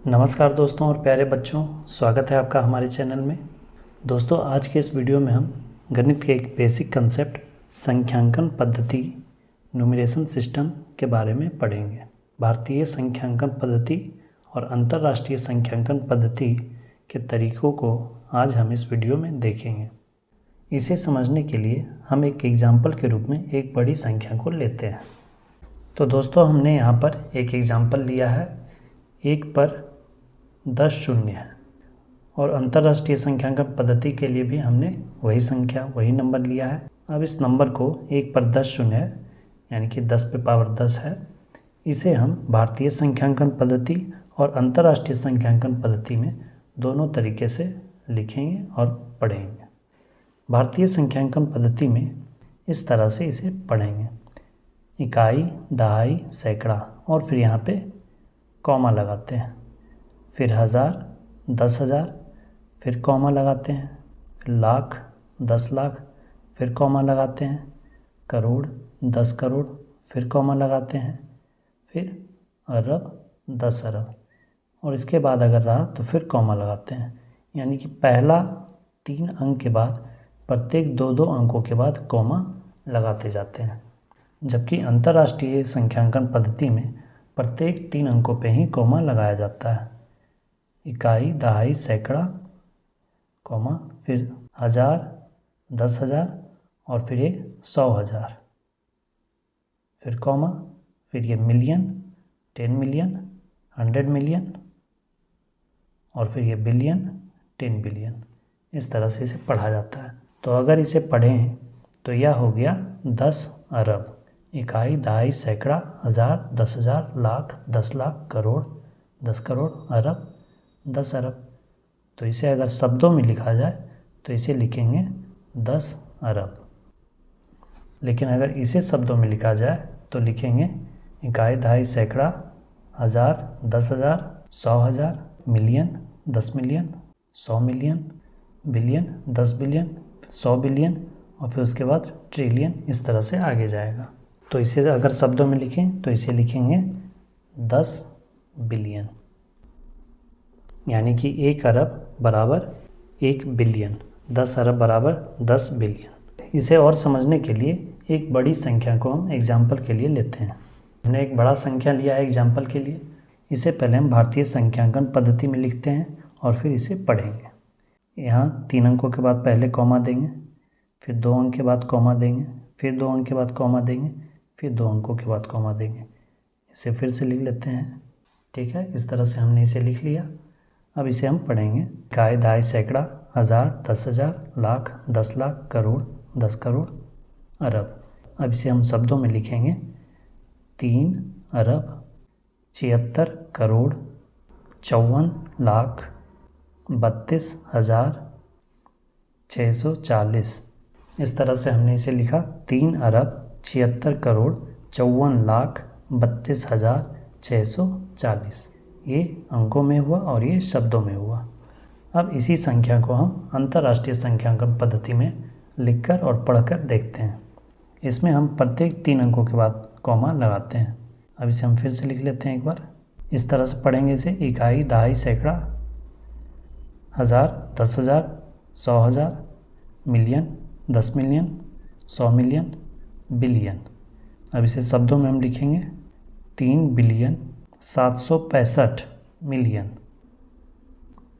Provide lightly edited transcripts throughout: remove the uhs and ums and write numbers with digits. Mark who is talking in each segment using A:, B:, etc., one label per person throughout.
A: नमस्कार दोस्तों और प्यारे बच्चों, स्वागत है आपका हमारे चैनल में। दोस्तों, आज के इस वीडियो में हम गणित के एक बेसिक कंसेप्ट संख्यांकन पद्धति न्यूमरेशन सिस्टम के बारे में पढ़ेंगे। भारतीय संख्यांकन पद्धति और अंतर्राष्ट्रीय संख्यांकन पद्धति के तरीकों को आज हम इस वीडियो में देखेंगे। इसे समझने के लिए हम एक एग्जाम्पल के रूप में एक बड़ी संख्या को लेते हैं। तो दोस्तों, हमने यहाँ पर एक एग्जाम्पल लिया है, 1 पर 10 शून्य है। और अंतर्राष्ट्रीय संख्यांकन पद्धति के लिए भी हमने वही नंबर लिया है। अब इस नंबर को 1 पर 10 शून्य है, यानी कि 10 पे पावर 10 है। इसे हम भारतीय संख्यांकन पद्धति और अंतर्राष्ट्रीय संख्यांकन पद्धति में दोनों तरीके से लिखेंगे और पढ़ेंगे। भारतीय संख्यांकन पद्धति में इस तरह से इसे पढ़ेंगे: इकाई, दहाई, सैकड़ा, और फिर यहाँ पे कॉमा लगाते हैं, फिर 1000, 10,000, फिर कॉमा लगाते हैं, लाख, 10 लाख, फिर कॉमा लगाते हैं, करोड़, 10 करोड़, फिर कॉमा लगाते हैं, फिर अरब, 10 अरब, और इसके बाद अगर रहा तो फिर कॉमा लगाते हैं। यानी कि पहला 3 अंक के बाद प्रत्येक 2-2 अंकों के बाद कॉमा लगाते जाते हैं। जबकि अंतर्राष्ट्रीय संख्यांकन पद्धति में प्रत्येक 3 अंकों पे ही कॉमा लगाया जाता है। इकाई, दहाई, सैकड़ा, कॉमा, फिर 1000, 10,000, और फिर ये 100,000, फिर कॉमा, फिर ये मिलियन, 10 मिलियन, 100 मिलियन, और फिर ये बिलियन, 10 बिलियन। इस तरह से इसे पढ़ा जाता है। तो अगर इसे पढ़ें तो यह हो गया 10 अरब। इकाई, दहाई, सैकड़ा, 1000, 10,000, लाख, 10 लाख, करोड़, 10 करोड़, अरब, 10 अरब। तो इसे अगर शब्दों में लिखा जाए तो इसे लिखेंगे 10 अरब। लेकिन अगर इसे शब्दों में लिखा जाए तो लिखेंगे इकाई, दहाई, सैकड़ा, 1000, 10,000, 100,000, million, 10 million, 100 million, billion, 10 billion, 100 billion, और फिर उसके बाद ट्रिलियन। इस तरह से आगे जाएगा। तो इसे अगर शब्दों में लिखें तो इसे लिखेंगे 10 बिलियन, यानी कि 1 अरब बराबर 1 बिलियन, 10 अरब बराबर 10 बिलियन। इसे और समझने के लिए एक बड़ी संख्या को हम एग्जाम्पल के लिए लेते हैं। हमने एक बड़ा संख्या लिया है एग्जाम्पल के लिए। इसे पहले हम भारतीय संख्यांकन पद्धति में लिखते हैं और फिर इसे पढ़ेंगे। यहाँ 3 अंकों के बाद पहले कॉमा देंगे, फिर 2 अंक के बाद कॉमा देंगे, फिर 2 अंक के बाद कॉमा देंगे, फिर 2 अंकों के बाद कॉमा देंगे। इसे फिर से लिख लेते हैं। ठीक है, इस तरह से हमने इसे लिख लिया। अब इसे हम पढ़ेंगे। इकाई, दहाई, सैकड़ा, 1000, 10,000, लाख, 10 लाख, करोड़, 10 करोड़, अरब। अब इसे हम शब्दों में लिखेंगे 3 अरब 76 करोड़ 54 लाख 32,640। इस तरह से हमने इसे लिखा 3 अरब 76 करोड़ 54 लाख 32,640। ये अंकों में हुआ और ये शब्दों में हुआ। अब इसी संख्या को हम अंतर्राष्ट्रीय संख्यांकन पद्धति में लिखकर और पढ़कर देखते हैं। इसमें हम प्रत्येक 3 अंकों के बाद कॉमा लगाते हैं। अब इसे हम फिर से लिख लेते हैं एक बार। इस तरह से पढ़ेंगे इसे: इकाई, दहाई, सैकड़ा, 1000, 10,000, 100,000, मिलियन, 10 मिलियन, 100 मिलियन, बिलियन। अब इसे शब्दों में हम लिखेंगे 3 बिलियन 765 मिलियन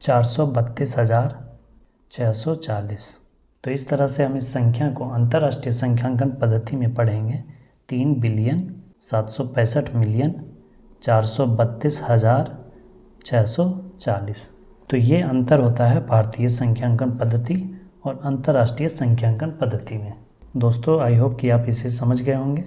A: 432,640। तो इस तरह से हम इस संख्या को अंतर्राष्ट्रीय संख्यांकन पद्धति में पढ़ेंगे 3 बिलियन 765 मिलियन 432,640। तो ये अंतर होता है भारतीय संख्यांकन पद्धति और अंतर्राष्ट्रीय संख्यांकन पद्धति में। दोस्तों, आई होप कि आप इसे समझ गए होंगे।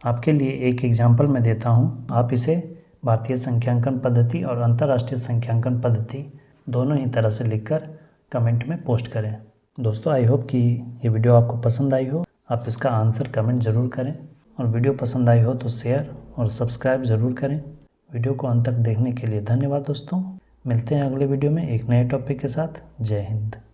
A: आपके लिए एक एग्जाम्पल मैं देता हूँ। आप इसे भारतीय संख्यांकन पद्धति और अंतर्राष्ट्रीय संख्यांकन पद्धति दोनों ही तरह से लिखकर कमेंट में पोस्ट करें। दोस्तों, आई होप कि ये वीडियो आपको पसंद आई हो। आप इसका आंसर कमेंट ज़रूर करें, और वीडियो पसंद आई हो तो शेयर और सब्सक्राइब ज़रूर करें। वीडियो को अंत तक देखने के लिए धन्यवाद दोस्तों। मिलते हैं अगले वीडियो में एक नए टॉपिक के साथ। जय हिंद।